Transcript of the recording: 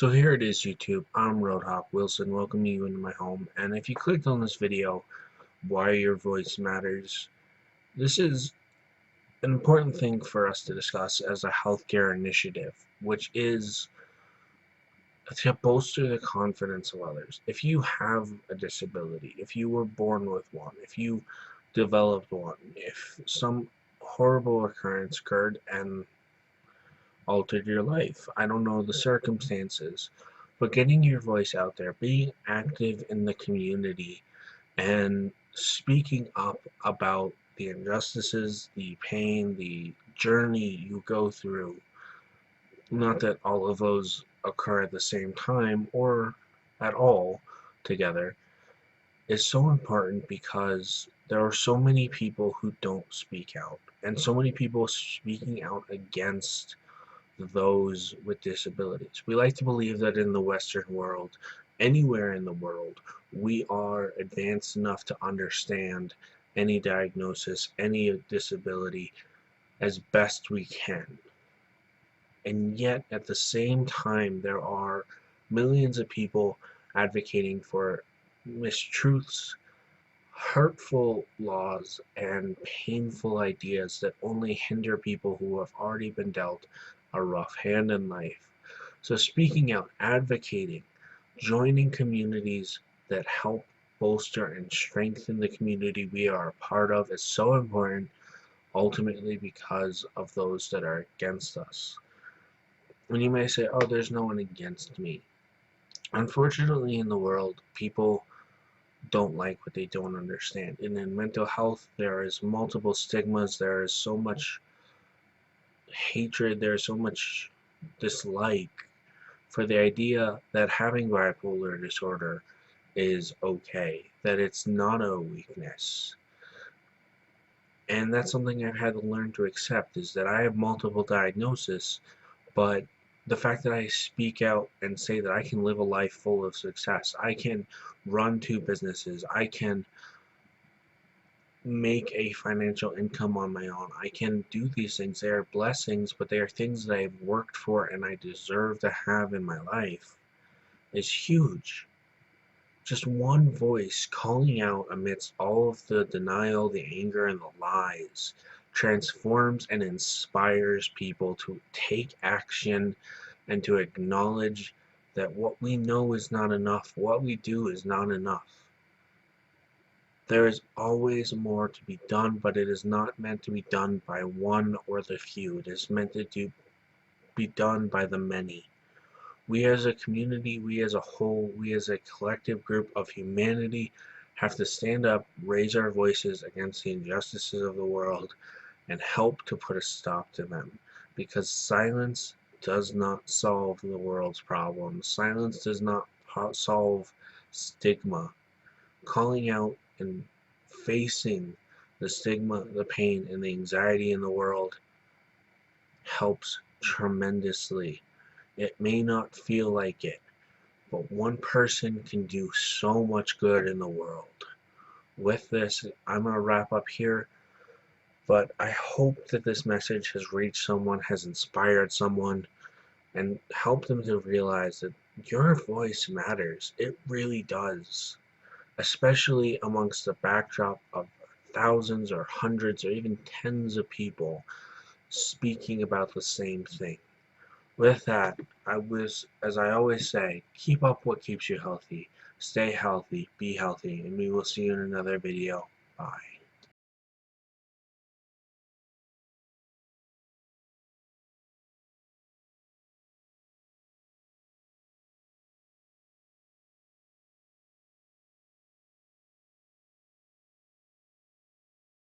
So here it is, YouTube. I'm Roadhawk Wilson, welcoming you into my home. And if you clicked on this video, why your voice matters, this is an important thing for us to discuss as a healthcare initiative, which is to bolster the confidence of others. If you have a disability, if you were born with one, if you developed one, if some horrible occurrence occurred and altered your life. I don't know the circumstances, but getting your voice out there, being active in the community, and speaking up about the injustices, the pain, the journey you go through. Not that all of those occur at the same time or at all together, is so important because there are so many people who don't speak out, and so many people speaking out against those with disabilities. We like to believe that in the Western world, anywhere in the world, we are advanced enough to understand any diagnosis, any disability as best we can. And yet, at the same time, there are millions of people advocating for mistruths, hurtful laws, and painful ideas that only hinder people who have already been dealt a rough hand in life. So speaking out, advocating, joining communities that help bolster and strengthen the community we are a part of is so important, ultimately because of those that are against us. And you may say, oh, there's no one against me. Unfortunately, in the world, people don't like what they don't understand. And in mental health, there is multiple stigmas, there is so much hatred, there is so much dislike for the idea that having bipolar disorder is okay, that it's not a weakness. And that's something I've had to learn to accept, is that I have multiple diagnoses, but the fact that I speak out and say that I can live a life full of success, I can run two businesses, I can make a financial income on my own, I can do these things. They are blessings, but they are things that I've worked for and I deserve to have in my life, is huge. Just one voice calling out amidst all of the denial, the anger, and the lies transforms and inspires people to take action and to acknowledge that what we know is not enough, what we do is not enough. There is always more to be done, but it is not meant to be done by one or the few. It is meant to be done by the many. We as a community, we as a whole, we as a collective group of humanity have to stand up, raise our voices against the injustices of the world, and help to put a stop to them. Because silence does not solve the world's problems. Silence does not solve stigma. Calling out and facing the stigma, the pain, and the anxiety in the world helps tremendously. It may not feel like it, but one person can do so much good in the world. With this, I'm going to wrap up here, but I hope that this message has reached someone, has inspired someone, and helped them to realize that your voice matters. It really does, especially amongst the backdrop of thousands or hundreds or even tens of people speaking about the same thing. With that, as I always say, keep up what keeps you healthy, stay healthy, be healthy, and we will see you in another video. Bye.